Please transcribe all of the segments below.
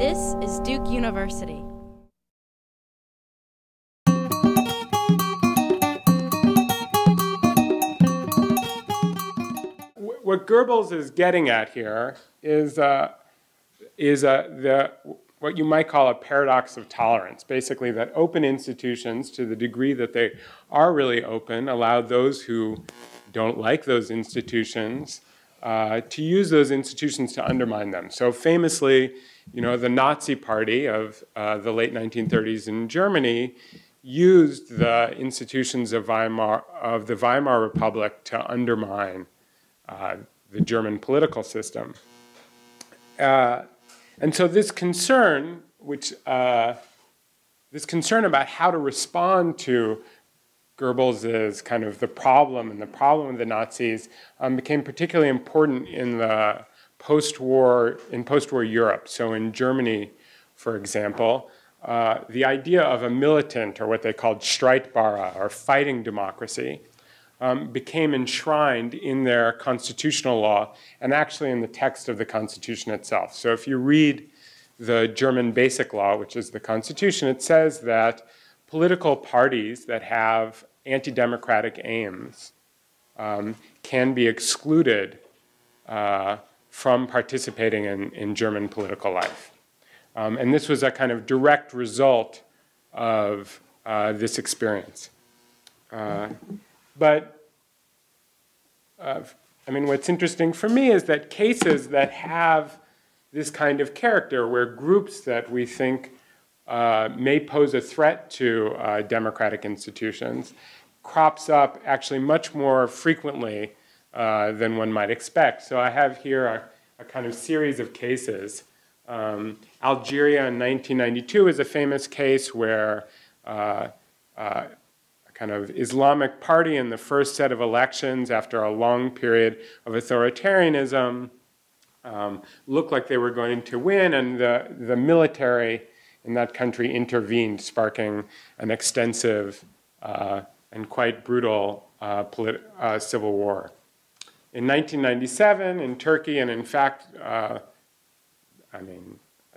This is Duke University. What Goebbels is getting at here is what you might call a paradox of tolerance. Basically, that open institutions, to the degree that they are really open, allow those who don't like those institutions to use those institutions to undermine them. So famously, the Nazi Party of the late 1930s in Germany used the institutions of the Weimar Republic to undermine the German political system. And so this concern, this concern about how to respond to Goebbels' kind of the problem of the Nazis became particularly important in the post-war Europe. So in Germany, for example, the idea of a militant, or what they called Streitbare, or fighting democracy, became enshrined in their constitutional law and actually in the text of the Constitution itself. So if you read the German Basic Law, which is the Constitution, it says that political parties that have anti-democratic aims can be excluded from participating in German political life. And this was a kind of direct result of this experience. What's interesting for me is that cases that have this kind of character, where groups that we think may pose a threat to democratic institutions, crops up actually much more frequently than one might expect. So I have here a kind of series of cases. Algeria in 1992 is a famous case where kind of Islamic party in the first set of elections after a long period of authoritarianism looked like they were going to win, and the military in that country intervened, sparking an extensive and quite brutal civil war. In 1997 in Turkey, and in fact,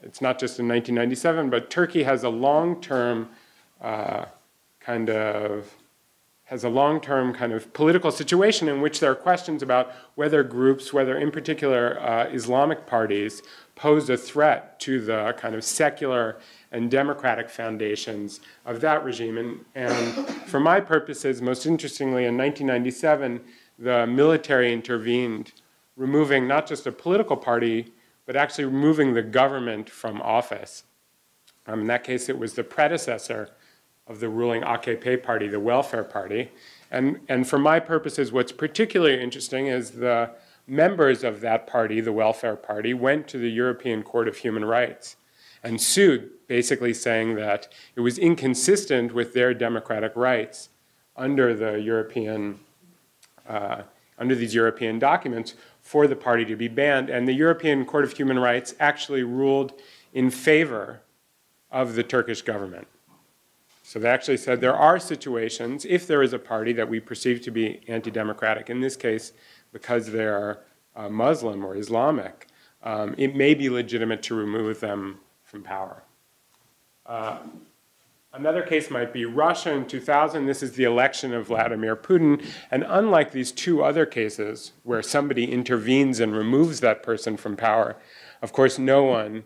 it's not just in 1997, but Turkey has a long-term kind of political situation in which there are questions about whether groups, whether in particular Islamic parties, pose a threat to the kind of secular and democratic foundations of that regime. And for my purposes, most interestingly, in 1997, the military intervened, removing not just a political party, but actually removing the government from office. In that case, it was the predecessor of the ruling AKP party, the Welfare Party. And for my purposes, what's particularly interesting is the members of that party, the Welfare Party, went to the European Court of Human Rights and sued, basically saying that it was inconsistent with their democratic rights under the under these European documents for the party to be banned. And the European Court of Human Rights actually ruled in favor of the Turkish government. So they actually said there are situations, if there is a party that we perceive to be anti-democratic, in this case because they're Muslim or Islamic, it may be legitimate to remove them from power. Another case might be Russia in 2000. This is the election of Vladimir Putin. And unlike these two other cases where somebody intervenes and removes that person from power, of course no one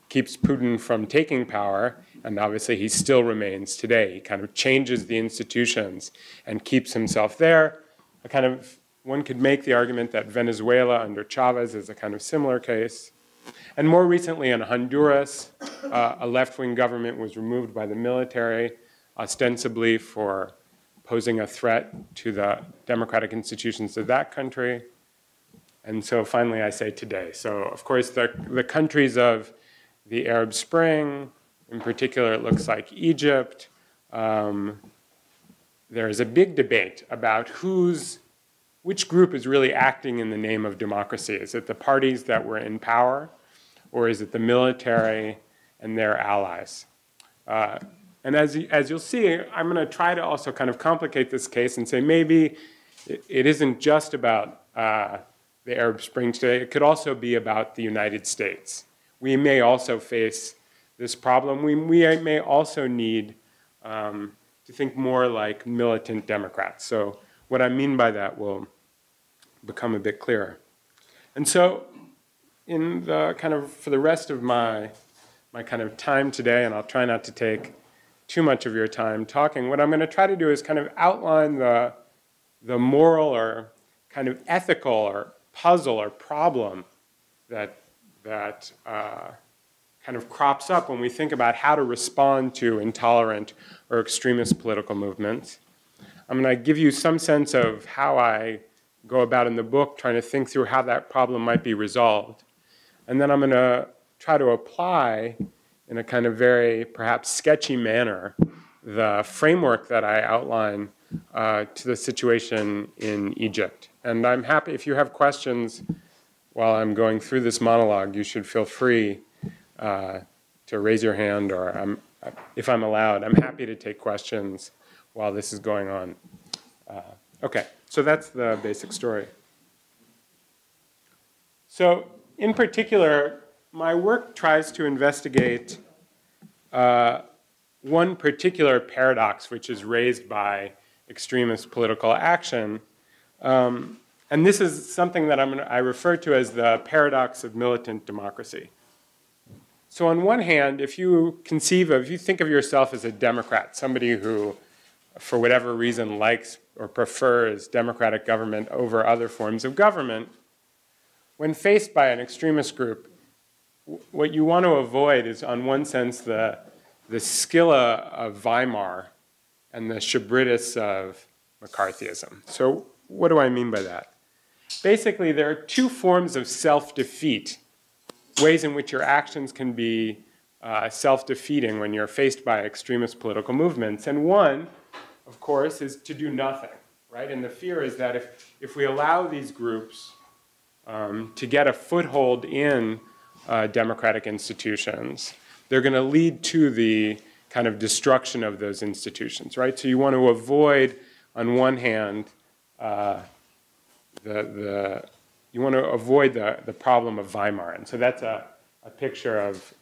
keeps Putin from taking power, and obviously he still remains today. He kind of changes the institutions and keeps himself there. One could make the argument that Venezuela under Chavez is a kind of similar case. And more recently in Honduras, a left-wing government was removed by the military, ostensibly for posing a threat to the democratic institutions of that country. And so finally I say today. So of course the countries of the Arab Spring, in particular it looks like Egypt, there is a big debate about which group is really acting in the name of democracy. Is it the parties that were in power, or is it the military and their allies? And as you'll see, I'm going to try to also kind of complicate this case and say maybe it isn't just about the Arab Spring today. It could also be about the United States, we may also face this problem. We may also need to think more like militant Democrats. So what I mean by that will become a bit clearer. And so in the for the rest of my kind of time today, and I'll try not to take too much of your time talking, what I'm going to try to do is kind of outline the moral or kind of ethical or puzzle or problem that kind of crops up when we think about how to respond to intolerant or extremist political movements. I'm going to give you some sense of how I go about in the book trying to think through how that problem might be resolved. And then I'm going to try to apply in a kind of very perhaps sketchy manner the framework that I outline to the situation in Egypt. And I'm happy, if you have questions while I'm going through this monologue, you should feel free to raise your hand, or if I'm allowed, I'm happy to take questions while this is going on. Okay, so that's the basic story. So in particular, my work tries to investigate one particular paradox which is raised by extremist political action. And this is something that I refer to as the paradox of militant democracy. So on one hand, if you think of yourself as a Democrat, somebody who, for whatever reason, likes or prefers democratic government over other forms of government, when faced by an extremist group, what you want to avoid is, on one sense, the Scylla of Weimar and the Chybritas of McCarthyism. So what do I mean by that? Basically, there are two forms of self-defeat, ways in which your actions can be self-defeating when you're faced by extremist political movements. And one, of course, is to do nothing, right? And the fear is that if we allow these groups to get a foothold in democratic institutions, they're going to lead to the kind of destruction of those institutions, right? So you want to avoid, on one hand, you want to avoid the problem of Weimar. And so that's a picture of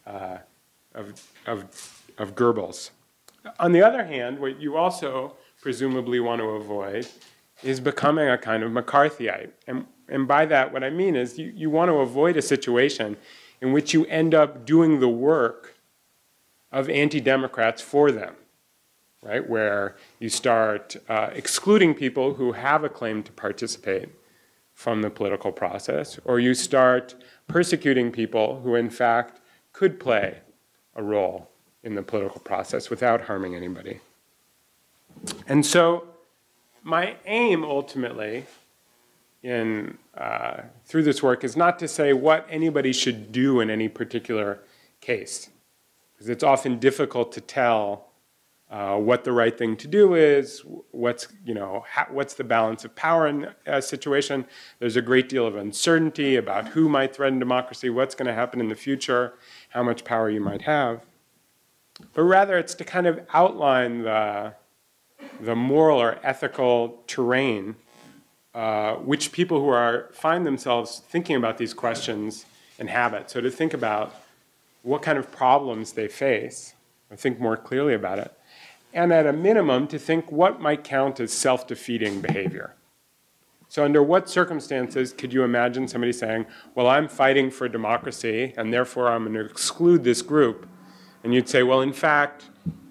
Goebbels. On the other hand, what you also presumably want to avoid is becoming a kind of McCarthyite. And by that, what I mean is you want to avoid a situation in which you end up doing the work of anti-democrats for them, right? Where you start excluding people who have a claim to participate from the political process, or you start persecuting people who, in fact, could play a role in the political process without harming anybody. And so my aim, ultimately, through this work is not to say what anybody should do in any particular case, because it's often difficult to tell what the right thing to do is, what's the balance of power in a situation. There's a great deal of uncertainty about who might threaten democracy, what's going to happen in the future, how much power you might have. But rather, it's to kind of outline the moral or ethical terrain which people who find themselves thinking about these questions inhabit. So to think about what kind of problems they face, or think more clearly about it. And at a minimum, to think what might count as self-defeating behavior. So under what circumstances could you imagine somebody saying, well, I'm fighting for democracy, and therefore I'm going to exclude this group? And you'd say, well, in fact,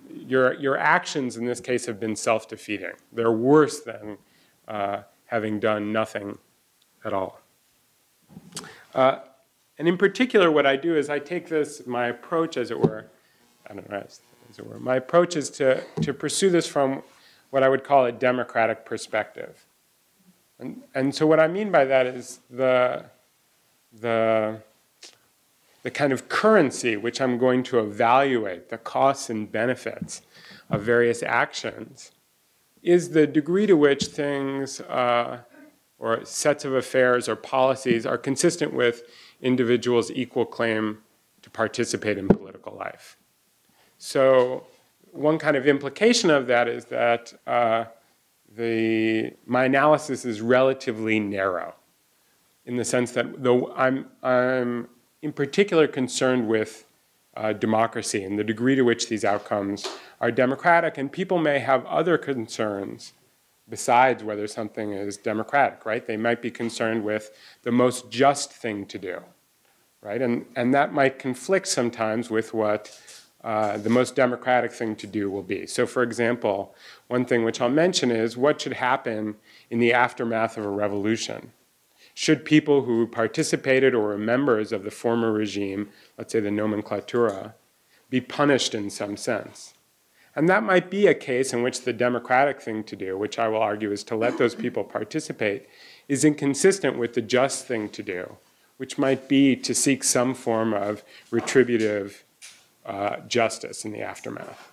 your actions in this case have been self-defeating. They're worse than having done nothing at all. And in particular, what I do is I take my approach, as it were, my approach is to pursue this from what I would call a democratic perspective. And so what I mean by that is the kind of currency which I'm going to evaluate, the costs and benefits of various actions, is the degree to which things or sets of affairs or policies are consistent with individuals' equal claim to participate in political life. So one kind of implication of that is that my analysis is relatively narrow, in the sense that though I'm in particular concerned with democracy and the degree to which these outcomes are democratic, and people may have other concerns besides whether something is democratic, right? They might be concerned with the most just thing to do, right? And that might conflict sometimes with what the most democratic thing to do will be. So for example, one thing which I'll mention is what should happen in the aftermath of a revolution. Should people who participated or were members of the former regime, let's say the nomenclatura, be punished in some sense? And that might be a case in which the democratic thing to do, which I will argue is to let those people participate, is inconsistent with the just thing to do, which might be to seek some form of retributive justice in the aftermath.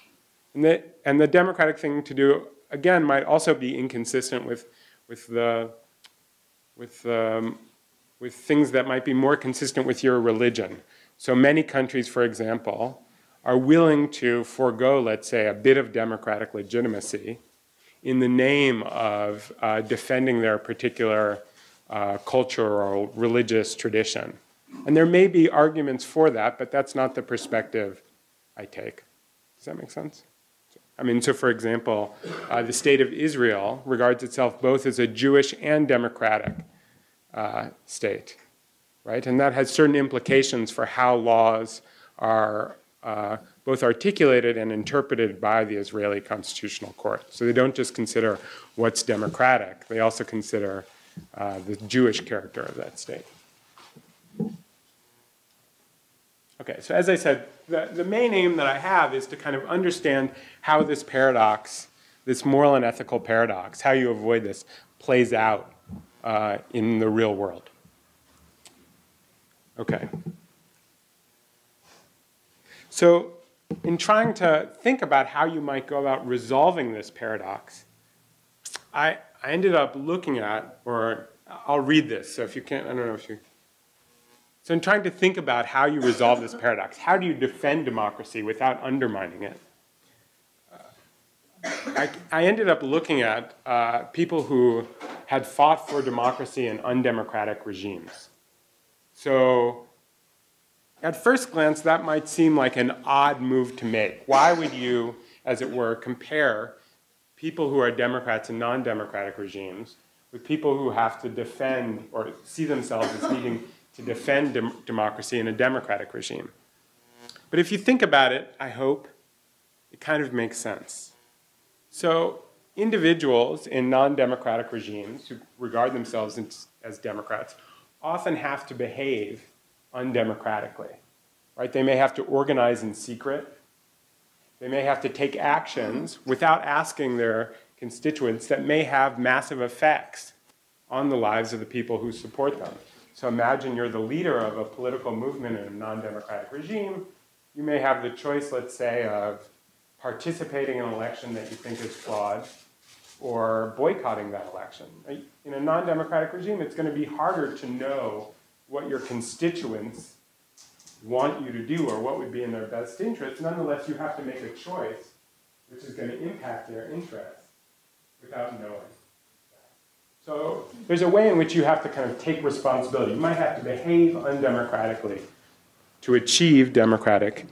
And the democratic thing to do, again, might also be inconsistent with things that might be more consistent with your religion. So many countries, for example, are willing to forego, let's say, a bit of democratic legitimacy in the name of defending their particular culture or religious tradition. And there may be arguments for that, but that's not the perspective I take. Does that make sense? I mean, so for example, the state of Israel regards itself both as a Jewish and democratic state, right? And that has certain implications for how laws are both articulated and interpreted by the Israeli Constitutional Court. So they don't just consider what's democratic, they also consider the Jewish character of that state. Okay, so as I said, the main aim that I have is to kind of understand how this paradox, this moral and ethical paradox, how you avoid this, plays out in the real world. Okay. So in trying to think about how you might go about resolving this paradox, I ended up looking at, or I'll read this, so if you can't, I don't know if you... So in trying to think about how you resolve this paradox, how do you defend democracy without undermining it? I ended up looking at people who had fought for democracy in undemocratic regimes. So at first glance, that might seem like an odd move to make. Why would you, as it were, compare people who are Democrats in non-democratic regimes with people who have to defend or see themselves as needing to defend democracy in a democratic regime? But if you think about it, I hope, it kind of makes sense. So individuals in non-democratic regimes who regard themselves as Democrats often have to behave undemocratically, right? They may have to organize in secret. They may have to take actions without asking their constituents that may have massive effects on the lives of the people who support them. So imagine you're the leader of a political movement in a non-democratic regime. You may have the choice, let's say, of participating in an election that you think is flawed or boycotting that election. In a non-democratic regime, it's going to be harder to know what your constituents want you to do or what would be in their best interest. Nonetheless, you have to make a choice which is going to impact their interests without knowing. So there's a way in which you have to kind of take responsibility. You might have to behave undemocratically to achieve democratic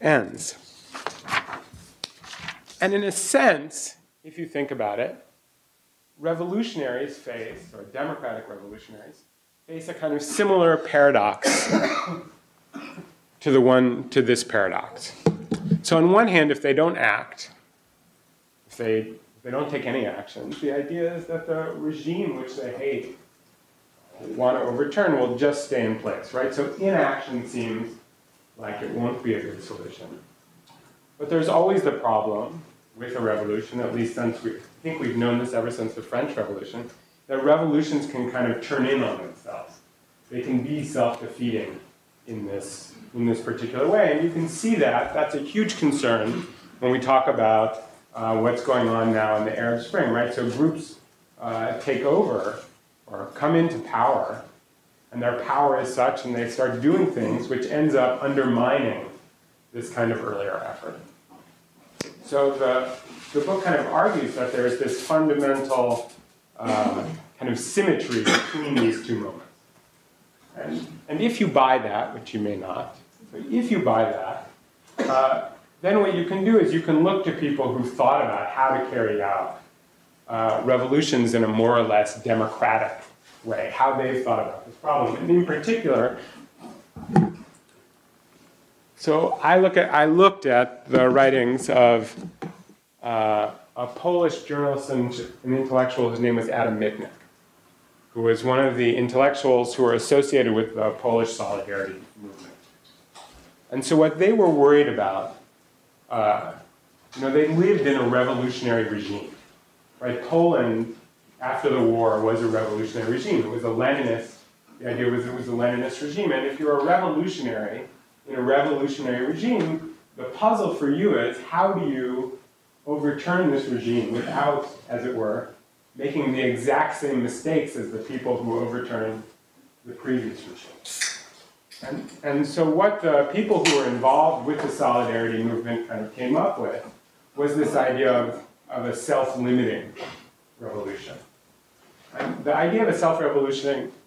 ends. And in a sense, if you think about it, revolutionaries face, or democratic revolutionaries, face a kind of similar paradox to this paradox. So on one hand, if they don't act, if they don't take any action, the idea is that the regime which they hate, want to overturn, will just stay in place, right? So inaction seems like it won't be a good solution. But there's always the problem with a revolution, at least since I think we've known this ever since the French Revolution, that revolutions can kind of turn in on themselves. They can be self-defeating in this particular way. And you can see that. That's a huge concern when we talk about what's going on now in the Arab Spring, right? So groups take over or come into power, and their power is such, and they start doing things which ends up undermining this kind of earlier effort. So the book kind of argues that there's this fundamental kind of symmetry between these two moments. And if you buy that, which you may not, but if you buy that, then what you can do is you can look to people who've thought about how to carry out revolutions in a more or less democratic way, how they've thought about this problem. And in particular, so I looked at the writings of a Polish journalist and intellectual whose name was Adam Michnik, who was one of the intellectuals who were associated with the Polish Solidarity movement. And so what they were worried about, they lived in a revolutionary regime, right? Poland, after the war, was a revolutionary regime. It was a Leninist, the idea was it was a Leninist regime. And if you're a revolutionary in a revolutionary regime, the puzzle for you is how do you overturn this regime without, as it were, making the exact same mistakes as the people who overturned the previous regime. And so what the people who were involved with the Solidarity movement kind of came up with was this idea of a self-limiting revolution. And the idea of a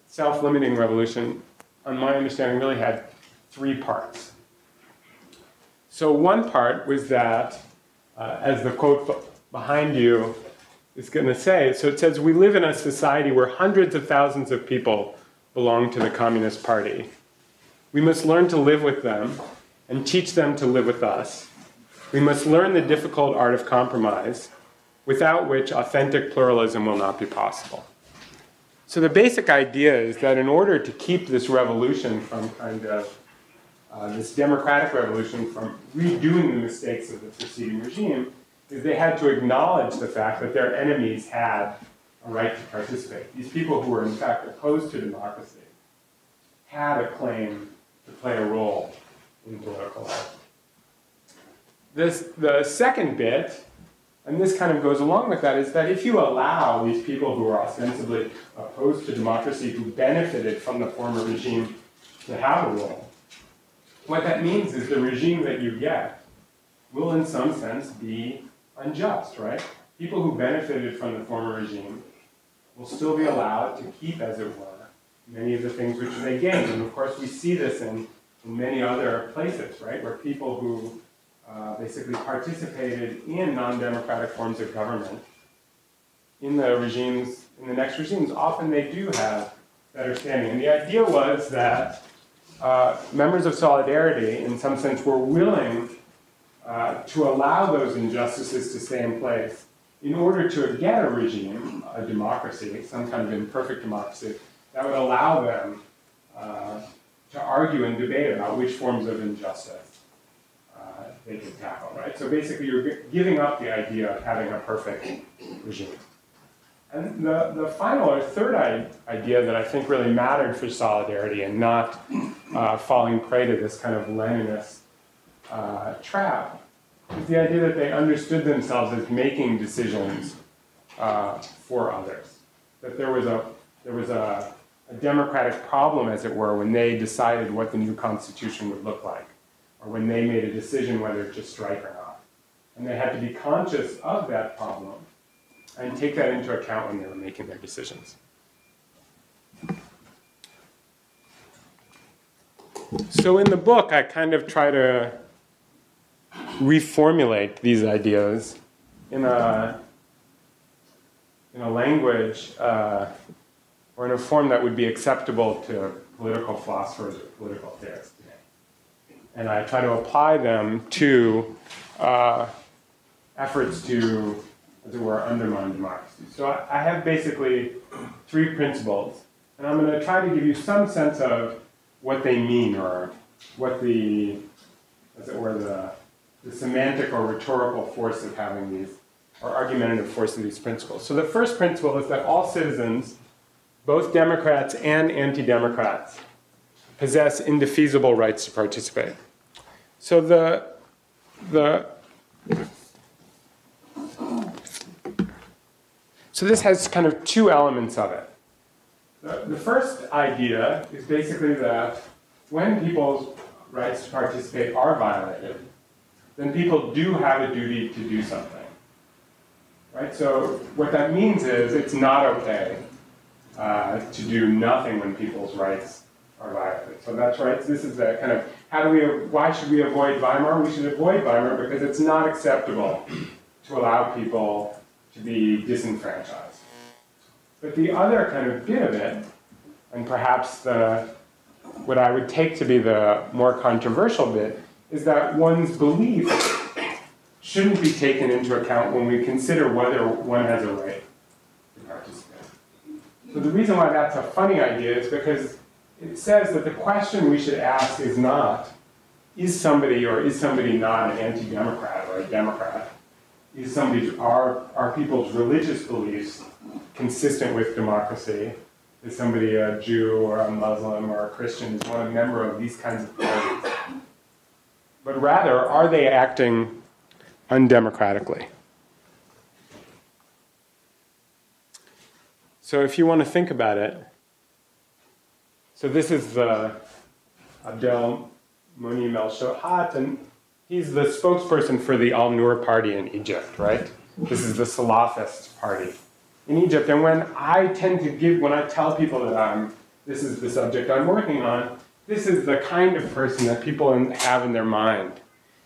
self-limiting revolution, on my understanding, really had three parts. So one part was that, as the quote behind you is going to say, so it says, we live in a society where hundreds of thousands of people belong to the Communist Party. We must learn to live with them and teach them to live with us. We must learn the difficult art of compromise, without which authentic pluralism will not be possible. So the basic idea is that in order to keep this revolution from kind of this democratic revolution from redoing the mistakes of the preceding regime, is they had to acknowledge the fact that their enemies had a right to participate. These people who were in fact opposed to democracy had a claim to play a role in political life. The second bit, and this kind of goes along with that, is that if you allow these people who are ostensibly opposed to democracy, who benefited from the former regime, to have a role, what that means is the regime that you get will in some sense be unjust, right? People who benefited from the former regime will still be allowed to keep, as it were, many of the things which they gained. And of course we see this in many other places, right? Where people who basically participated in non-democratic forms of government in the regimes, in the next regimes, often they do have better standing. And the idea was that members of Solidarity, in some sense, were willing to allow those injustices to stay in place in order to get a regime, a democracy, some kind of imperfect democracy, that would allow them to argue and debate about which forms of injustice they could tackle, right? So basically you're giving up the idea of having a perfect regime. And the final or third idea that I think really mattered for Solidarity and not falling prey to this kind of Leninist trap is the idea that they understood themselves as making decisions for others. That there was a democratic problem, as it were, when they decided what the new constitution would look like, or when they made a decision whether to strike or not. And they had to be conscious of that problem and take that into account when they were making their decisions. So in the book, I kind of try to reformulate these ideas in a language or in a form that would be acceptable to political philosophers or political theorists today. And I try to apply them to efforts to, as it were, undermine democracy. So I have basically three principles, and I'm going to try to give you some sense of what they mean, or what the, as it were, the semantic or rhetorical force of having these, or argumentative force of these principles. So the first principle is that all citizens, both Democrats and anti-democrats, possess indefeasible rights to participate. So so this has kind of two elements of it. The first idea is basically that when people's rights to participate are violated, then people do have a duty to do something. Right? So what that means is it's not okay to do nothing when people's rights are violated. So that's right. This is the kind of, why should we avoid Weimar? We should avoid Weimar because it's not acceptable to allow people to be disenfranchised. But the other kind of bit of it, and perhaps what I would take to be the more controversial bit, is that one's belief shouldn't be taken into account when we consider whether one has a right to participate. So the reason why that's a funny idea is because it says that the question we should ask is not, is somebody or is somebody not an anti-democrat or a democrat? Are people's religious beliefs consistent with democracy? Is somebody a Jew or a Muslim or a Christian? Is one a member of these kinds of parties? But rather, are they acting undemocratically? So if you want to think about it, so this is the Abdel Mouni Melshohat, and he's the spokesperson for the Al-Nur party in Egypt, right? This is the Salafist party in Egypt. And when I tell people that this is the subject I'm working on, this is the kind of person that people have in their mind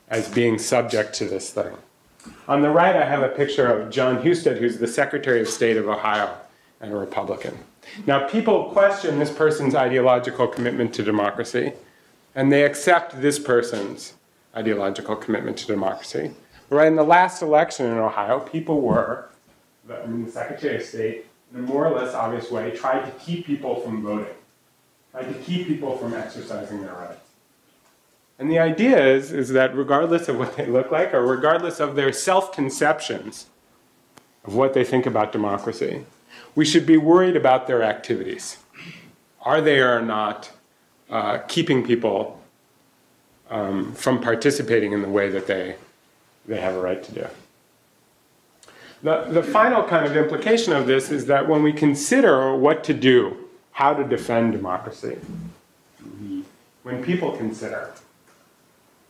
as being subject to this thing. On the right, I have a picture of John Husted, who's the Secretary of State of Ohio and a Republican. Now, people question this person's ideological commitment to democracy, and they accept this person's ideological commitment to democracy. Right in the last election in Ohio, people the Secretary of State, in a more or less obvious way, tried to keep people from voting, tried to keep people from exercising their rights. And the idea is that regardless of what they look like, or regardless of their self-conceptions of what they think about democracy, we should be worried about their activities. Are they or not keeping people from participating in the way that they have a right to do? The final kind of implication of this is that when we consider what to do, how to defend democracy, when people consider,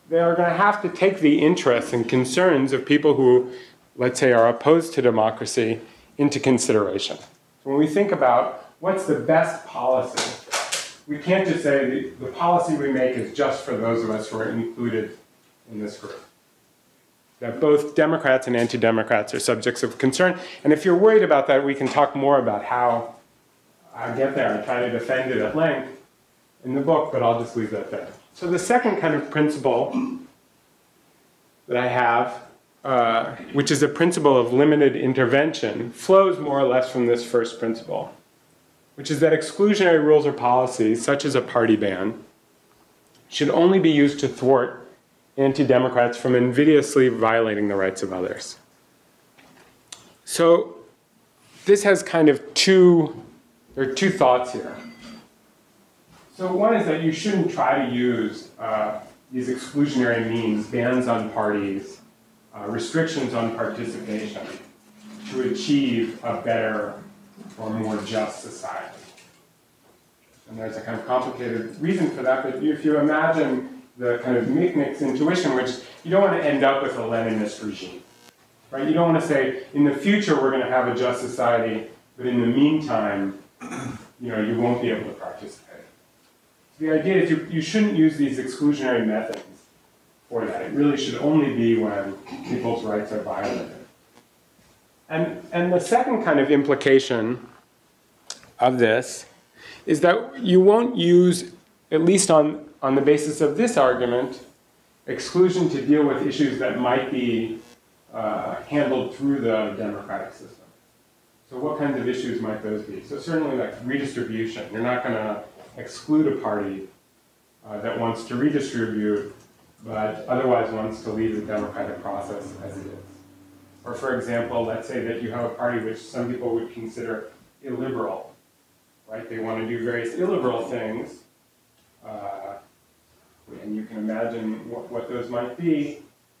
they are going to have to take the interests and concerns of people who, let's say, are opposed to democracy into consideration. So when we think about what's the best policy, we can't just say the policy we make is just for those of us who are included in this group. That both Democrats and anti-Democrats are subjects of concern. And if you're worried about that, we can talk more about how I get there and try to defend it at length in the book, but I'll just leave that there. So the second kind of principle that I have, which is a principle of limited intervention, flows more or less from this first principle, which is that exclusionary rules or policies, such as a party ban, should only be used to thwart anti-democrats from invidiously violating the rights of others. So this has kind of there are two thoughts here. So one is that you shouldn't try to use these exclusionary means, bans on parties, restrictions on participation, to achieve a better or more just society. And there's a kind of complicated reason for that, but if you imagine the kind of Michnik's intuition, which you don't want to end up with a Leninist regime, right? You don't want to say, in the future we're going to have a just society, but in the meantime, you won't be able to participate. The idea is you shouldn't use these exclusionary methods for that. It really should only be when people's rights are violated. And the second kind of implication of this is that you won't use, at least on the basis of this argument, exclusion to deal with issues that might be handled through the democratic system. So what kinds of issues might those be? So certainly like redistribution. You're not going to exclude a party that wants to redistribute, but otherwise wants to lead the democratic process as it is. Or for example, let's say that you have a party which some people would consider illiberal, right? They want to do various illiberal things, and you can imagine what those might be,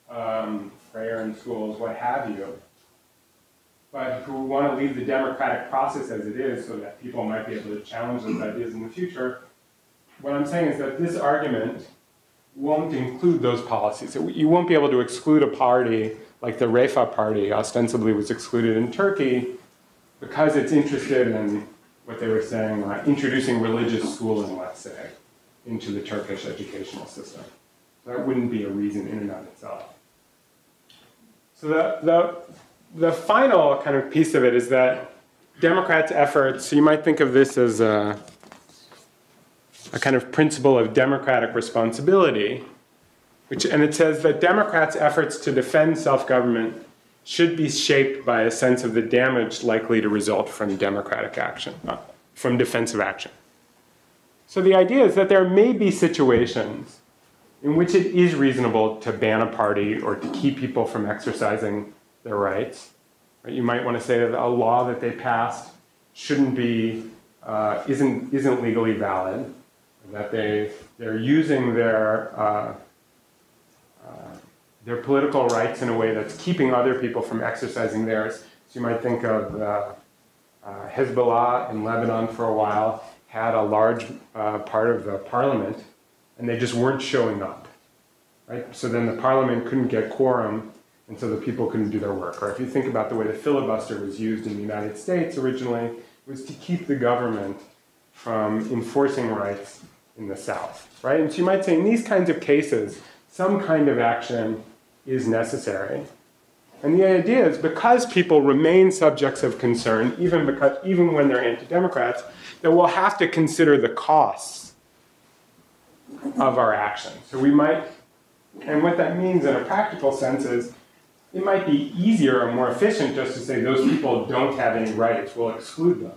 prayer in schools, what have you, but who want to leave the democratic process as it is so that people might be able to challenge those ideas in the future. What I'm saying is that this argument won't include those policies. You won't be able to exclude a party like the Refah party ostensibly was excluded in Turkey because it's interested in what they were saying, introducing religious schooling, let's say, into the Turkish educational system. That wouldn't be a reason in and of itself. So the final kind of piece of it is that Democrats' efforts, so you might think of this as a kind of principle of democratic responsibility, and it says that Democrats' efforts to defend self-government should be shaped by a sense of the damage likely to result from democratic action, from defensive action. So the idea is that there may be situations in which it is reasonable to ban a party or to keep people from exercising their rights. Right? You might want to say that a law that they passed shouldn't be, isn't legally valid, that they're using their political rights in a way that's keeping other people from exercising theirs. So you might think of Hezbollah in Lebanon for a while had a large part of the parliament, and they just weren't showing up. Right? So then the parliament couldn't get quorum, and so the people couldn't do their work. Or if you think about the way the filibuster was used in the United States originally, it was to keep the government from enforcing rights in the South. Right? And so you might say in these kinds of cases, some kind of action is necessary. And the idea is because people remain subjects of concern, even when they're anti-democrats, that we'll have to consider the costs of our action. So we might, and what that means in a practical sense is, it might be easier or more efficient just to say those people don't have any rights, we'll exclude them.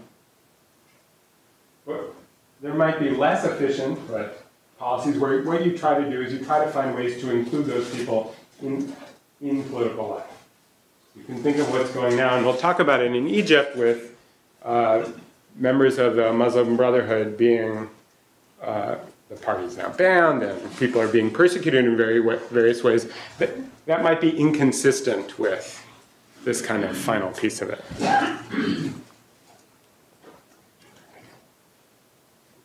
But there might be less efficient, but policies where what you try to do is you try to find ways to include those people in political life. You can think of what's going now, and we'll talk about it in Egypt with members of the Muslim Brotherhood being, the party's now banned, and people are being persecuted in various ways. That might be inconsistent with this kind of final piece of it.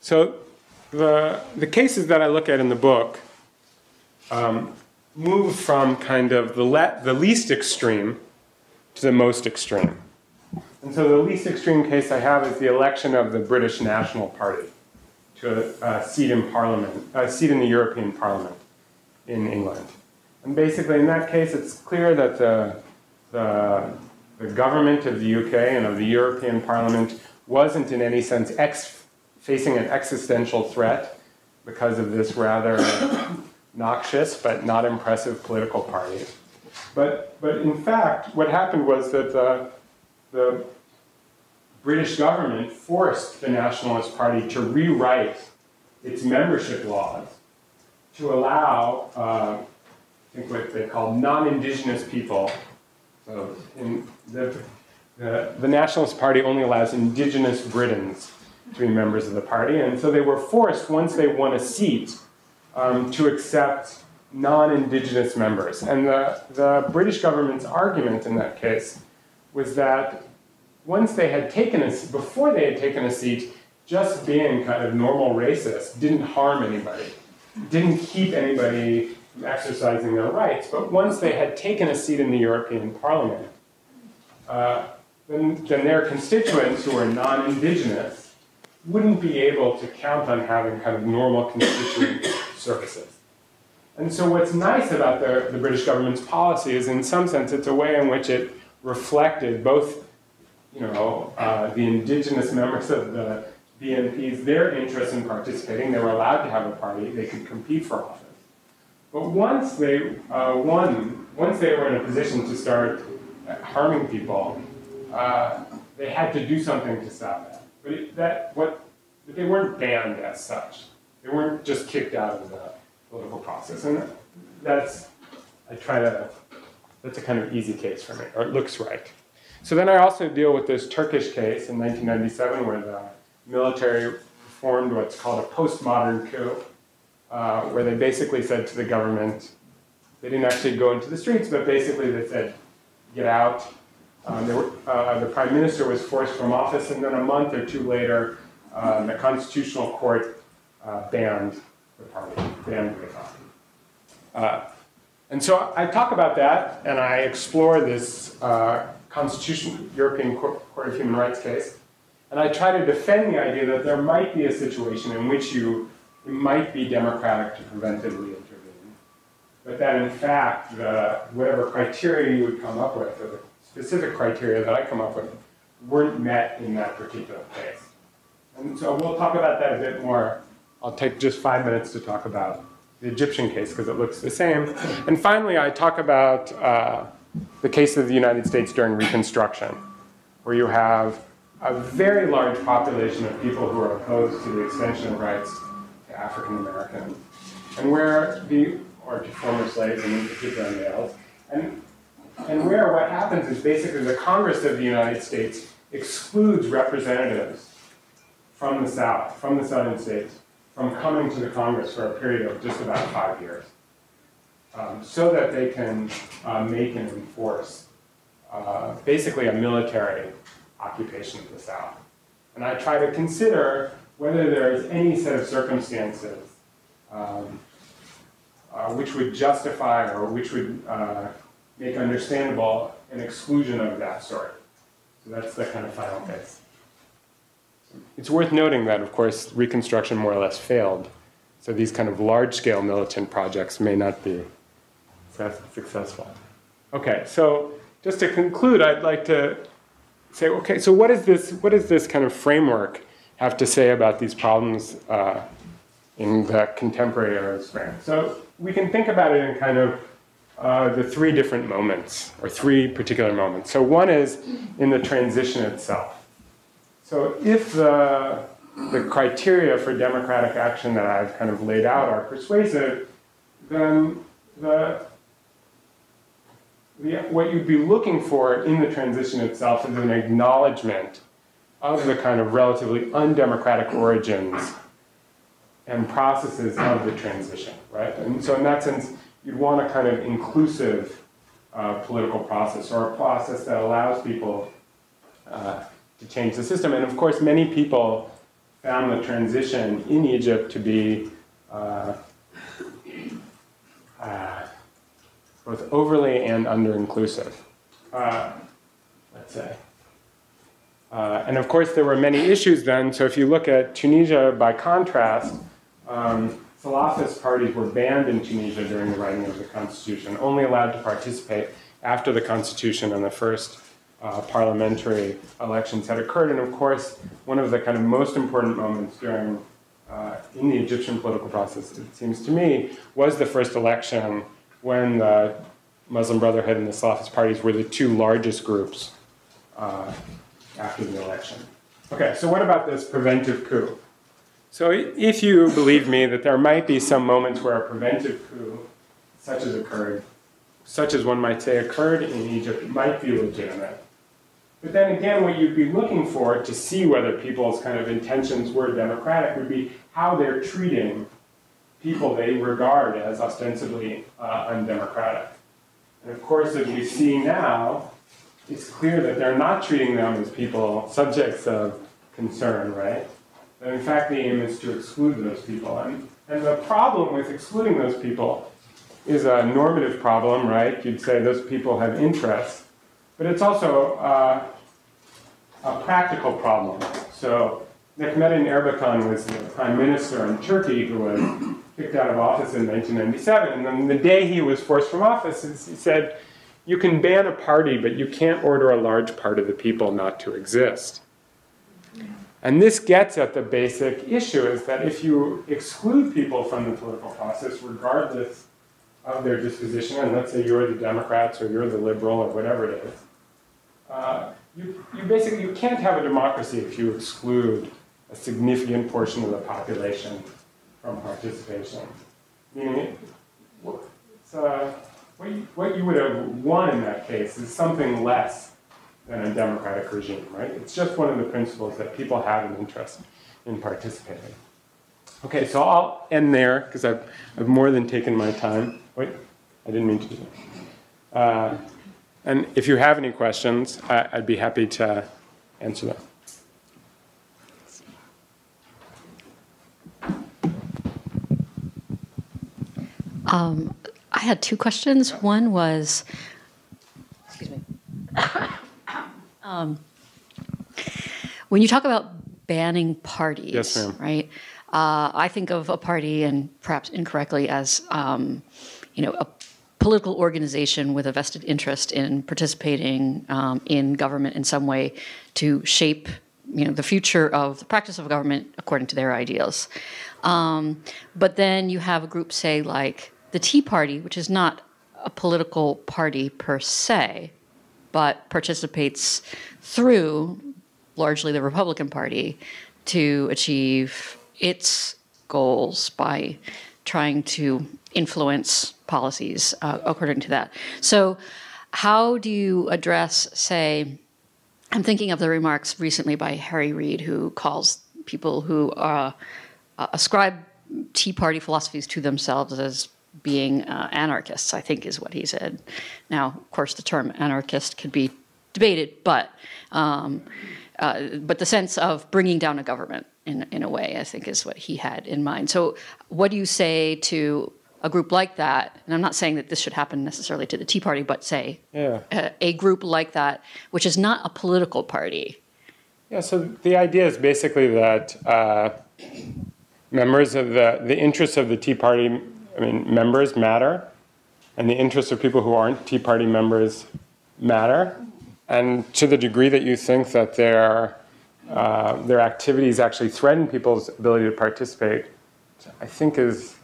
So the cases that I look at in the book move from kind of the least extreme to the most extreme. And so the least extreme case I have is the election of the British National Party to a seat in Parliament, a seat in the European Parliament in England. And basically in that case, it's clear that the government of the UK and of the European Parliament wasn't in any sense facing an existential threat because of this rather noxious but not impressive political party. But in fact, what happened was that the British government forced the Nationalist Party to rewrite its membership laws to allow, I think what they call non-indigenous people. So the Nationalist Party only allows indigenous Britons to be members of the party, and so they were forced, once they won a seat, to accept non-indigenous members. And the British government's argument in that case was that once they had taken before they had taken a seat, just being kind of normal racist didn't harm anybody, didn't keep anybody from exercising their rights. But once they had taken a seat in the European Parliament, then their constituents who were non-indigenous wouldn't be able to count on having kind of normal constituent services. And so what's nice about the British government's policy is, in some sense, it's a way in which it reflected both, the indigenous members of the BNPs, their interest in participating. They were allowed to have a party. They could compete for office. But once they were in a position to start harming people, they had to do something to stop that. But they weren't banned as such. They weren't just kicked out of the political process. And that's a kind of easy case for me, or it looks right. So then I also deal with this Turkish case in 1997 where the military performed what's called a postmodern coup, where they basically said to the government, they didn't actually go into the streets, but basically they said, get out. The prime minister was forced from office, and then a month or two later, the constitutional court banned the party, banned the party. And so I talk about that, and I explore this European Court of Human Rights case. And I try to defend the idea that there might be a situation in which it might be democratic to preventively intervene, but that in fact, whatever criteria you would come up with, or the specific criteria that I come up with, weren't met in that particular case. And so we'll talk about that a bit more. I'll take just 5 minutes to talk about the Egyptian case because it looks the same. And finally, I talk about the case of the United States during Reconstruction, where you have a very large population of people who are opposed to the extension of rights to African Americans, and or to former slaves, and in particular males, and where what happens is basically the Congress of the United States excludes representatives from the South, from the Southern states, from coming to the Congress for a period of just about 5 years, so that they can make and enforce basically a military occupation of the South. And I try to consider whether there is any set of circumstances which would justify or which would make understandable an exclusion of that sort. So that's the kind of final case. It's worth noting that, of course, Reconstruction more or less failed. So these kind of large-scale militant projects may not be successful. Okay, so just to conclude, I'd like to say, okay, so what does this kind of framework have to say about these problems in the contemporary Arab Spring? So we can think about it in kind of the 3 different moments, or 3 particular moments. So one is in the transition itself. So if the criteria for democratic action that I've kind of laid out are persuasive, then what you'd be looking for in the transition itself is an acknowledgement of the kind of relatively undemocratic origins and processes of the transition, right? And so in that sense, you'd want a kind of inclusive political process, or a process that allows people to change the system. And of course, many people found the transition in Egypt to be both overly and under-inclusive, let's say. And of course, there were many issues then. So if you look at Tunisia, by contrast, Salafist parties were banned in Tunisia during the writing of the constitution, only allowed to participate after the constitution and the first parliamentary elections had occurred. And of course, one of the kind of most important moments during in the Egyptian political process, it seems to me, was the first election when the Muslim Brotherhood and the Salafist parties were the 2 largest groups after the election. Okay, so what about this preventive coup? So if you believe me that there might be some moments where a preventive coup, such as one might say occurred in Egypt, might be legitimate. But then again, what you'd be looking for to see whether people's kind of intentions were democratic would be how they're treating people they regard as ostensibly undemocratic. And of course, as we see now, it's clear that they're not treating them as people, subjects of concern, right? That in fact, the aim is to exclude those people. And the problem with excluding those people is a normative problem, right? You'd say those people have interests. But it's also a practical problem. So Mehmet Erbakan was the prime minister in Turkey who was kicked out of office in 1997. And then the day he was forced from office, he said, you can ban a party, but you can't order a large part of the people not to exist. And this gets at the basic issue, is that if you exclude people from the political process, regardless of their disposition, and let's say you're the Democrats or you're the liberal or whatever it is, you can't have a democracy if you exclude a significant portion of the population from participation. Meaning, what you would have won in that case is something less than a democratic regime, right? It's just one of the principles that people have an interest in participating. Okay, so I'll end there because I've more than taken my time. Wait, I didn't mean to do that. And if you have any questions, I'd be happy to answer them. I had 2 questions. One was, excuse me. When you talk about banning parties, yes, ma'am. right? I think of a party, and perhaps incorrectly, as a political organization with a vested interest in participating in government in some way to shape, the future of the practice of government according to their ideals. But then you have a group, say, like the Tea Party, which is not a political party per se, but participates through largely the Republican Party to achieve its goals by trying to influence policies according to that. So how do you address, say, I'm thinking of the remarks recently by Harry Reid, who calls people who ascribe Tea Party philosophies to themselves as being anarchists, I think is what he said. Now, of course, the term anarchist could be debated, but the sense of bringing down a government in a way, I think, is what he had in mind. So what do you say to a group like that? And I'm not saying that this should happen necessarily to the Tea Party, but say a group like that, which is not a political party. Yeah, so the idea is basically that members of the interests of the Tea Party, members matter, and the interests of people who aren't Tea Party members matter. And to the degree that you think that their activities actually threaten people's ability to participate, I think is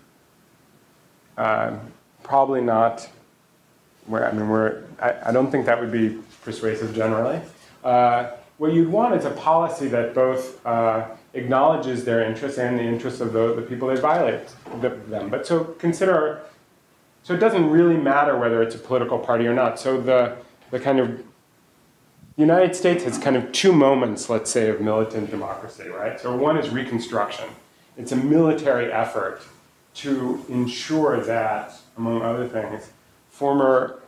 probably not where, I don't think that would be persuasive generally. What you'd want is a policy that both acknowledges their interests and the interests of the people that violate them. But so it doesn't really matter whether it's a political party or not. So the kind of United States has kind of two moments, let's say, of militant democracy, right? So one is Reconstruction. It's a military effort to ensure that, among other things, former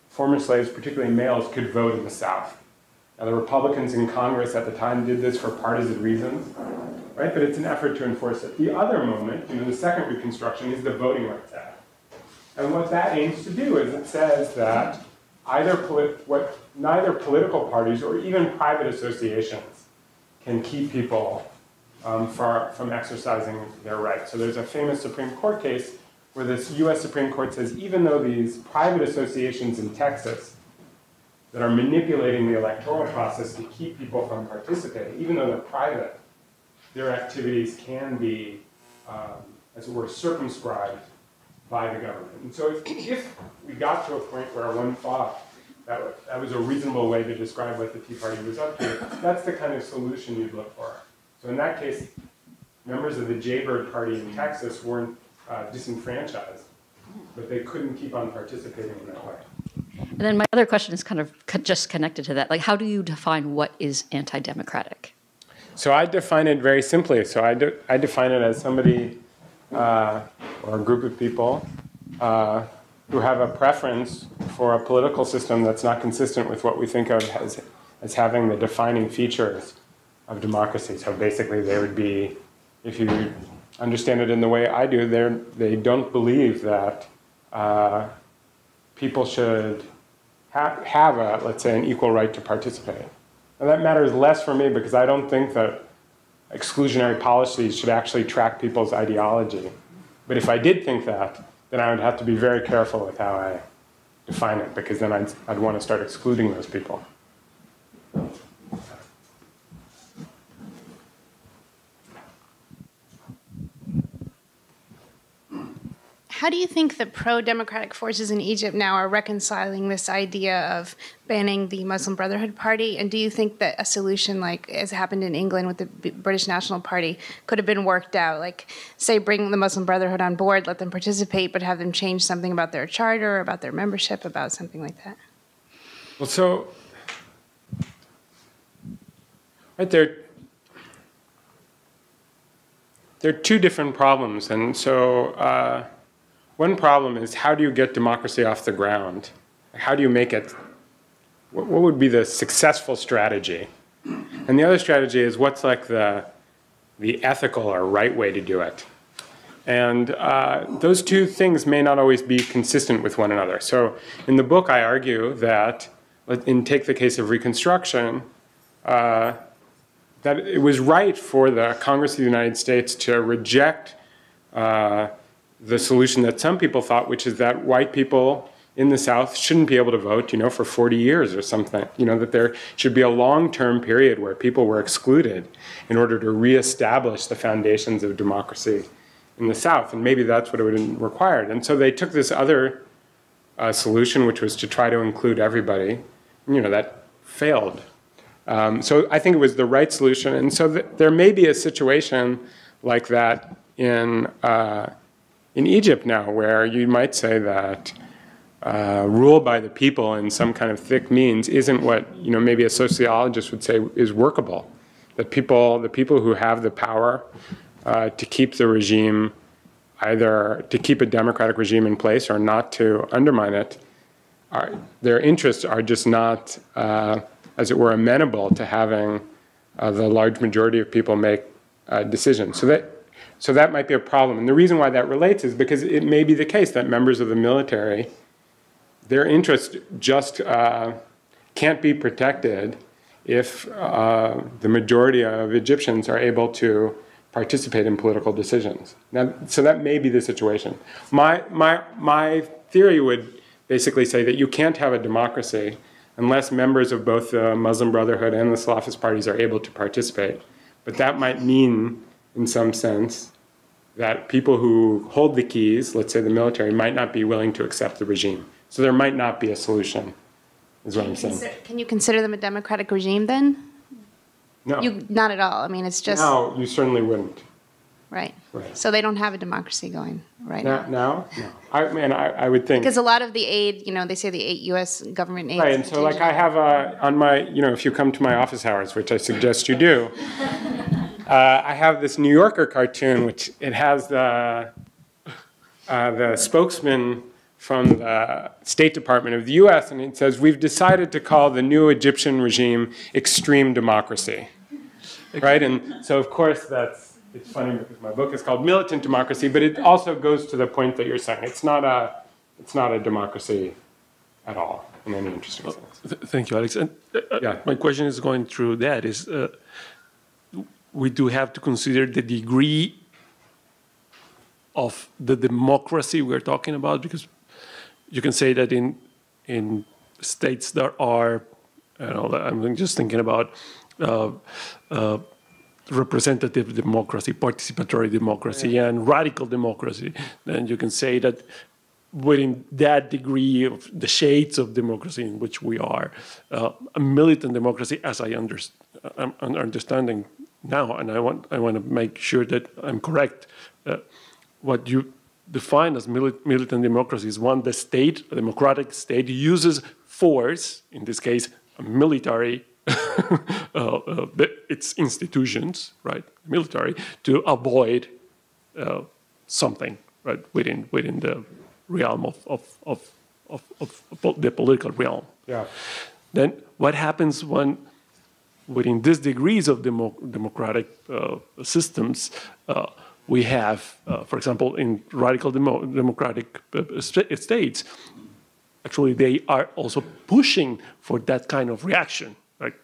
slaves, particularly males, could vote in the South. Now, the Republicans in Congress at the time did this for partisan reasons, right? But it's an effort to enforce it. The other moment, the second Reconstruction, is the Voting Rights Act. And what that aims to do is it says that neither political parties or even private associations can keep people from exercising their rights. So there's a famous Supreme Court case where this US Supreme Court says even though these private associations in Texas that are manipulating the electoral process to keep people from participating, even though they're private, their activities can be, as it were, circumscribed by the government. And so if we got to a point where one thought that was a reasonable way to describe what the Tea Party was up to, that's the kind of solution you'd look for. So in that case, members of the Jaybird Party in Texas weren't disenfranchised, but they couldn't keep on participating in that way. And then my other question is kind of just connected to that. Like, how do you define what is anti-democratic? So I define it very simply. So I define it as somebody or a group of people who have a preference for a political system that's not consistent with what we think of as having the defining features of democracy. So basically they would be, if you understand it in the way I do, they don't believe that people should have let's say, an equal right to participate. And that matters less for me because I don't think that exclusionary policies should actually track people's ideology. But if I did think that, then I would have to be very careful with how I define it, because then I'd want to start excluding those people. How do you think the pro-democratic forces in Egypt now are reconciling this idea of banning the Muslim Brotherhood Party? And do you think that a solution, like as happened in England with the British National Party, could have been worked out? Like, say, bring the Muslim Brotherhood on board, let them participate, but have them change something about their charter, about their membership, about something like that? Well, so, right there are two different problems. And so, one problem is how do you get democracy off the ground? How do you make it, what would be the successful strategy? And the other strategy is what's like the ethical or right way to do it. And those two things may not always be consistent with one another. So in the book I argue that, take the case of Reconstruction, that it was right for the Congress of the United States to reject the solution that some people thought, which is that white people in the South shouldn't be able to vote, for 40 years or something. That there should be a long-term period where people were excluded in order to reestablish the foundations of democracy in the South. And maybe that's what it would have required. And so they took this other solution, which was to try to include everybody. That failed. So I think it was the right solution. And so there may be a situation like that in Egypt now, where you might say that rule by the people in some kind of thick means isn't what maybe a sociologist would say is workable. That the people who have the power to keep the regime, either to keep a democratic regime in place or not to undermine it, their interests are just not, as it were, amenable to having the large majority of people make decisions. So that might be a problem. And the reason why that relates is because it may be the case that members of the military, their interests just can't be protected if the majority of Egyptians are able to participate in political decisions. Now, so that may be the situation. My theory would basically say that you can't have a democracy unless members of both the Muslim Brotherhood and the Salafist parties are able to participate. But that might mean, in some sense, that people who hold the keys, let's say the military, might not be willing to accept the regime. So there might not be a solution, is what I'm saying. Can you consider them a democratic regime then? No. Not at all. I mean, it's just... No, you certainly wouldn't. Right. So they don't have a democracy going right now. No. I would think... Because a lot of the aid, they say the U.S. government aid... Right, and so like I have on my, if you come to my office hours, which I suggest you do, I have this New Yorker cartoon, which it has the spokesman from the State Department of the U.S., and it says, "We've decided to call the new Egyptian regime extreme democracy." Right? And so, of course, it's funny because my book is called Militant Democracy, but it also goes to the point that you're saying. It's not a democracy at all in any interesting sense. Thank you, Alex. And my question is going through that is, we do have to consider the degree of the democracy we're talking about, because you can say that in states that are, I'm just thinking about representative democracy, participatory democracy, and radical democracy. Then you can say that within that degree of the shades of democracy in which we are, a militant democracy, as I'm understanding now, and I want to make sure that I'm correct. What you define as militant democracy is one, the state, a democratic state, uses force, in this case, a military, its institutions, right, military, to avoid something, right, within the realm of the political realm. Yeah. Then what happens when, within these degrees of democratic systems, we have, for example, in radical democratic states, actually they are also pushing for that kind of reaction, like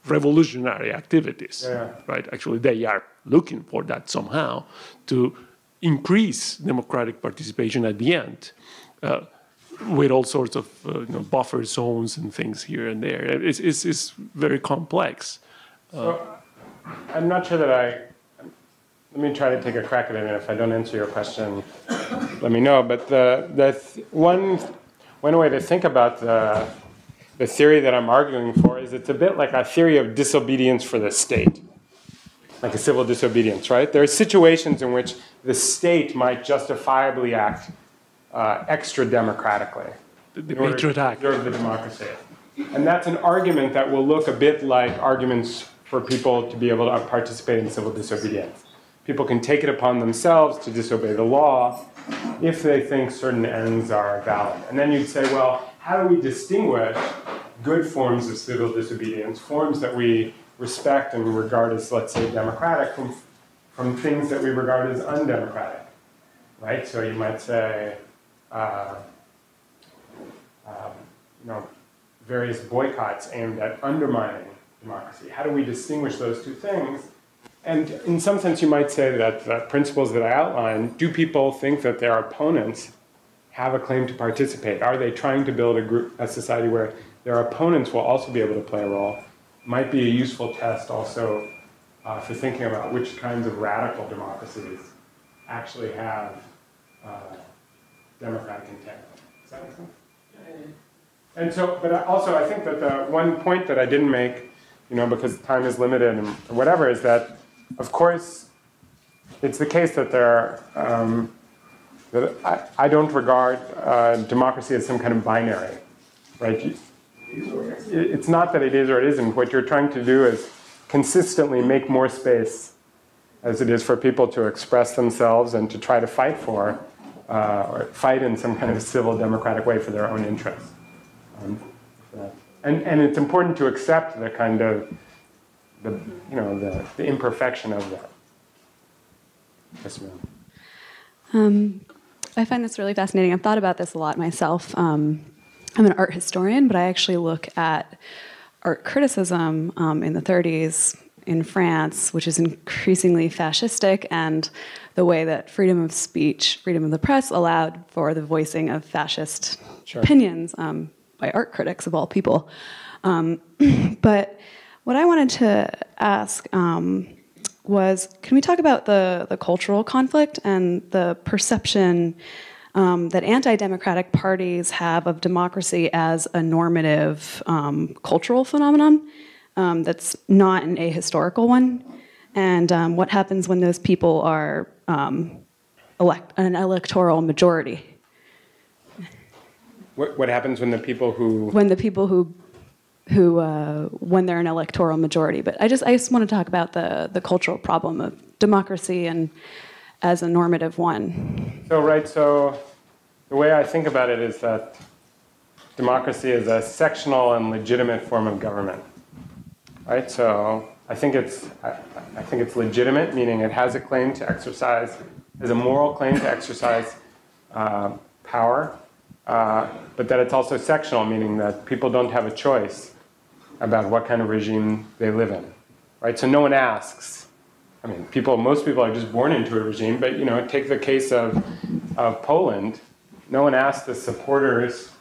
revolutionary activities, right? Actually, they are looking for that somehow to increase democratic participation at the end, with all sorts of buffer zones and things here and there. It's very complex. So I'm not sure that let me try to take a crack at it, and if I don't answer your question, let me know. But one way to think about the theory that I'm arguing for is it's a bit like a theory of disobedience for the state, like a civil disobedience, right? There are situations in which the state might justifiably act extra democratically in order to preserve the democracy. And that's an argument that will look a bit like arguments for people to be able to participate in civil disobedience. People can take it upon themselves to disobey the law if they think certain ends are valid. And then you'd say, well, how do we distinguish good forms of civil disobedience, forms that we respect and regard as, let's say, democratic, from things that we regard as undemocratic, right? So you might say, various boycotts aimed at undermining democracy? How do we distinguish those two things? And in some sense, you might say that the principles that I outlined, do people think that their opponents have a claim to participate? Are they trying to build a society where their opponents will also be able to play a role? Might be a useful test also for thinking about which kinds of radical democracies actually have democratic intent. Does that make sense? And so, but also I think that the one point that I didn't make, because time is limited and whatever, is that, of course, it's the case that there are, that I don't regard democracy as some kind of binary, right? It's not that it is or it isn't. What you're trying to do is consistently make more space as it is for people to express themselves and to try to fight for, or fight in some kind of civil democratic way for their own interests. And it's important to accept the kind of, the imperfection of that. Yes, ma'am. I find this really fascinating. I've thought about this a lot myself. I'm an art historian, but I actually look at art criticism in the 30s in France, which is increasingly fascistic, and the way that freedom of speech, freedom of the press allowed for the voicing of fascist opinions by art critics of all people. But what I wanted to ask was, can we talk about the cultural conflict and the perception that anti-democratic parties have of democracy as a normative cultural phenomenon that's not an ahistorical one, and what happens when those people are elect an electoral majority? What happens when the people who... When they're an electoral majority. But I just want to talk about the cultural problem of democracy and as a normative one. So the way I think about it is that democracy is a sectional and legitimate form of government, right? So I think it's legitimate, meaning it has a claim to exercise, has a moral claim to exercise power, but that it's also sectional, meaning that people don't have a choice about what kind of regime they live in, right? So no one asks. I mean, most people are just born into a regime, but take the case of Poland. No one asked the supporters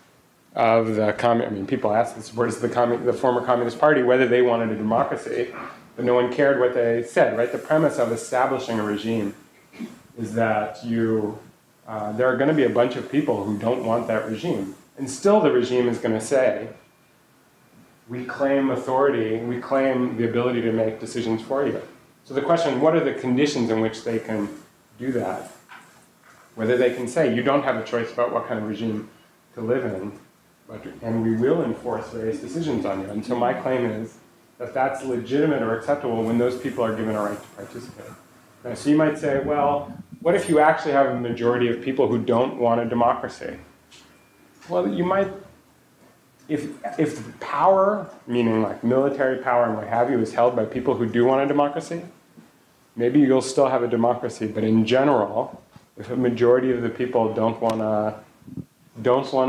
of the people asked the supporters of the former Communist Party whether they wanted a democracy, but no one cared what they said, right? The premise of establishing a regime is that there are going to be a bunch of people who don't want that regime, and still the regime is going to say, we claim authority, we claim the ability to make decisions for you. So the question, what are the conditions in which they can do that? Whether they can say, you don't have a choice about what kind of regime to live in, and we will enforce various decisions on you. And so my claim is that that's legitimate or acceptable when those people are given a right to participate. Now, so you might say, well, what if you actually have a majority of people who don't want a democracy? Well, you might, if power, meaning like military power and what have you, is held by people who do want a democracy, maybe you'll still have a democracy. But in general, if a majority of the people don't want a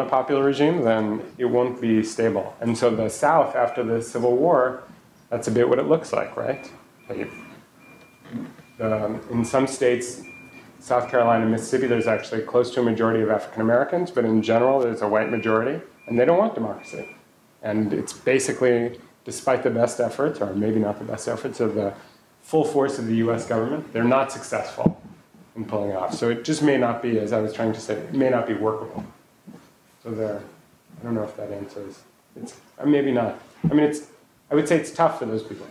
popular regime, then it won't be stable. And so the South, after the Civil War, that's a bit what it looks like, right? In some states, South Carolina and Mississippi, there's actually close to a majority of African Americans, but in general, there's a white majority, and they don't want democracy. And it's basically, despite the best efforts, or maybe not the best efforts, of the full force of the US government, they're not successful in pulling it off. So it just may not be, as I was trying to say, it may not be workable. So I don't know if that answers. Maybe not. I mean, I would say it's tough for those people.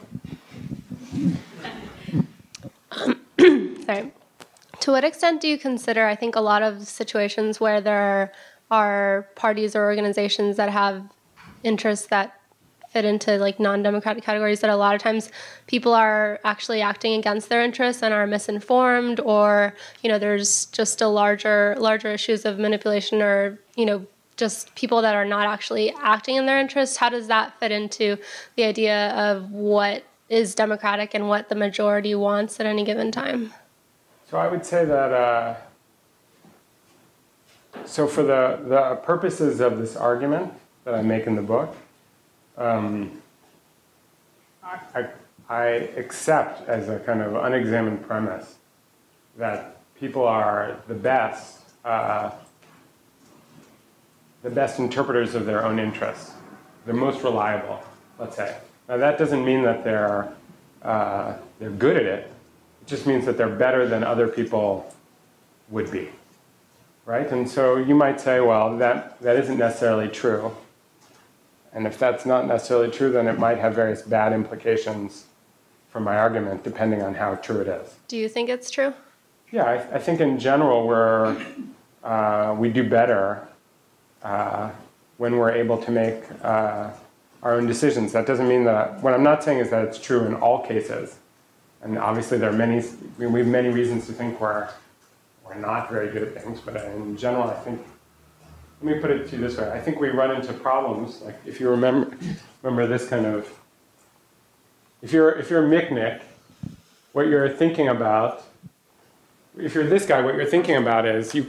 Sorry. To what extent do you consider, I think, a lot of situations where there are parties or organizations that have interests that fit into like non-democratic categories, that a lot of times people are actually acting against their interests and are misinformed, or there's just a larger issues of manipulation, or just people that are not actually acting in their interests? How does that fit into the idea of what is democratic and what the majority wants at any given time? So I would say that, so for the purposes of this argument that I make in the book, I accept as a kind of unexamined premise that people are the best interpreters of their own interests. They're most reliable, let's say. Now that doesn't mean that they're good at it. It just means that they're better than other people would be, right? And so you might say, well, that isn't necessarily true. And if that's not necessarily true, then it might have various bad implications for my argument, depending on how true it is. Do you think it's true? Yeah, I think in general we do better when we're able to make our own decisions. That doesn't mean that, what I'm not saying is that it's true in all cases. And obviously there are we have many reasons to think we're not very good at things, but in general I think, let me put it to you this way, I think we run into problems, like if you remember this kind of, if you're Micknick, what you're thinking about, if you're this guy, what you're thinking about is, you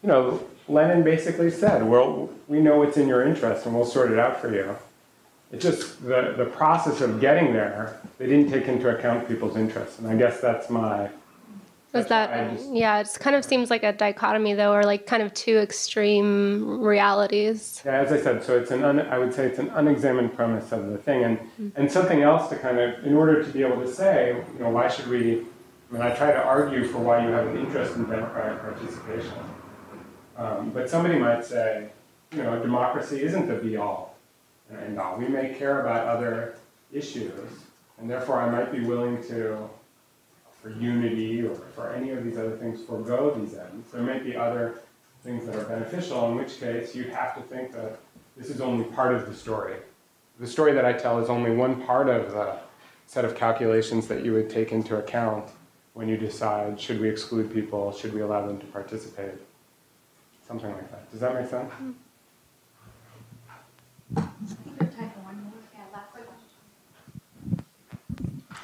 know, Lenin basically said, well, we know what's in your interest and we'll sort it out for you. It's just the process of getting there, they didn't take into account people's interests. And I guess that's my... Yeah, it kind of seems like a dichotomy, though, or like kind of two extreme realities. Yeah, as I said, so it's I would say it's an unexamined premise of the thing. And something else to kind of, in order to be able to say, you know, why should we, I mean, I try to argue for why you have an interest in democratic participation. But somebody might say, you know, democracy isn't the be-all and end-all. We may care about other issues, and therefore I might be willing to, for unity or for any of these other things, forego these ends. There may be other things that are beneficial, in which case you'd have to think that this is only part of the story. The story that I tell is only one part of the set of calculations that you would take into account when you decide, should we exclude people, should we allow them to participate? Something like that. Does that make sense?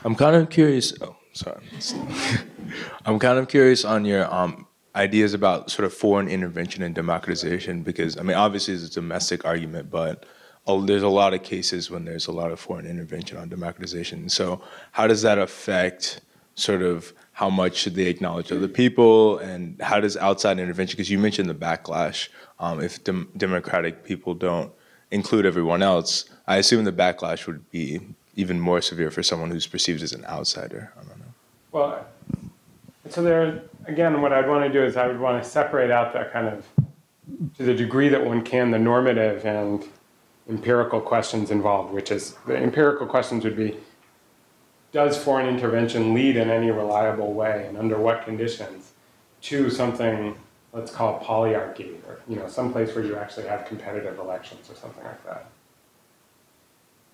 I'm kind of curious. Oh, sorry. I'm kind of curious on your ideas about sort of foreign intervention and democratization, because I mean, obviously it's a domestic argument, but there's a lot of cases when there's a lot of foreign intervention on democratization. So how does that affect sort of how much should they acknowledge other people, and how does outside intervention, because you mentioned the backlash, if democratic people don't include everyone else, I assume the backlash would be even more severe for someone who's perceived as an outsider. I don't know. Well, so there, again, what I'd want to do is I would want to separate out that kind of, to the degree that one can, the normative and empirical questions involved, which is, the empirical questions would be, does foreign intervention lead in any reliable way, and under what conditions, to something, let's call it polyarchy, or, you know, some place where you actually have competitive elections or something like that.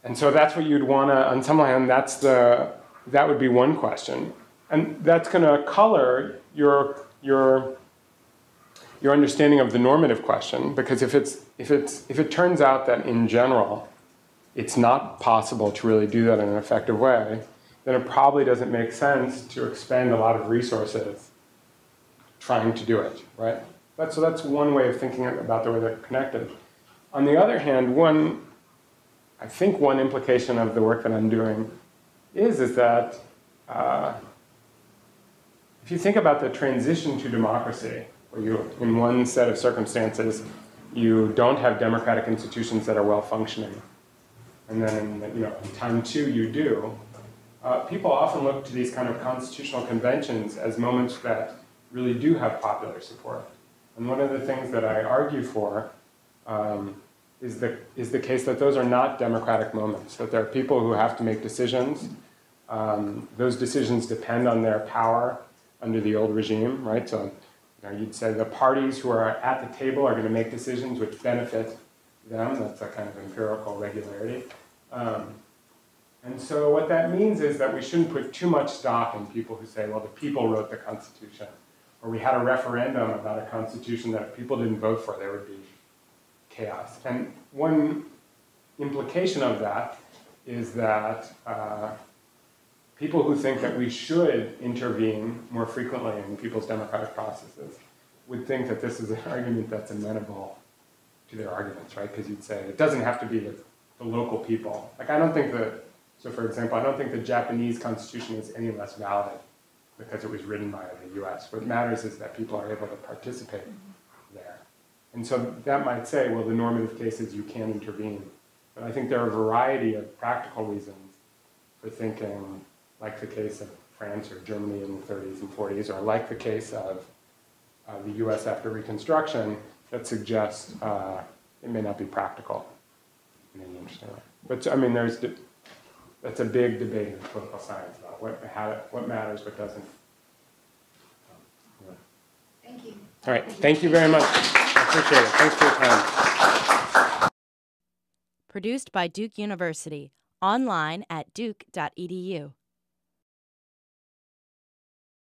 And so that's what you'd want to, on some hand, that would be one question. And that's going to color your understanding of the normative question, because if it turns out that in general it's not possible to really do that in an effective way, then it probably doesn't make sense to expend a lot of resources trying to do it, right? So that's one way of thinking about the way they're connected. On the other hand, I think one implication of the work that I'm doing is that if you think about the transition to democracy, where you, in one set of circumstances, you don't have democratic institutions that are well functioning, and then in time two you do, people often look to these kind of constitutional conventions as moments that really do have popular support. And one of the things that I argue for is the case that those are not democratic moments, that there are people who have to make decisions. Those decisions depend on their power under the old regime, right? So you'd say the parties who are at the table are going to make decisions which benefit them. That's a kind of empirical regularity. And so what that means is that we shouldn't put too much stock in people who say, well, the people wrote the Constitution, or we had a referendum about a Constitution that if people didn't vote for, there would be chaos. And one implication of that is that people who think that we should intervene more frequently in people's democratic processes would think that this is an argument that's amenable to their arguments, right? Because you'd say it doesn't have to be the local people. Like, I don't think that So for example, I don't think the Japanese constitution is any less valid because it was written by the US. What matters is that people are able to participate there. And so that might say, well, the normative cases you can intervene. But I think there are a variety of practical reasons for thinking, like the case of France or Germany in the 30s and 40s, or like the case of the US after Reconstruction, that suggests it may not be practical in any interesting way. But I mean, that's a big debate in political science about what matters, what doesn't. Thank you. All right, thank you very much. I appreciate it. Thanks for your time. Produced by Duke University, online at duke.edu.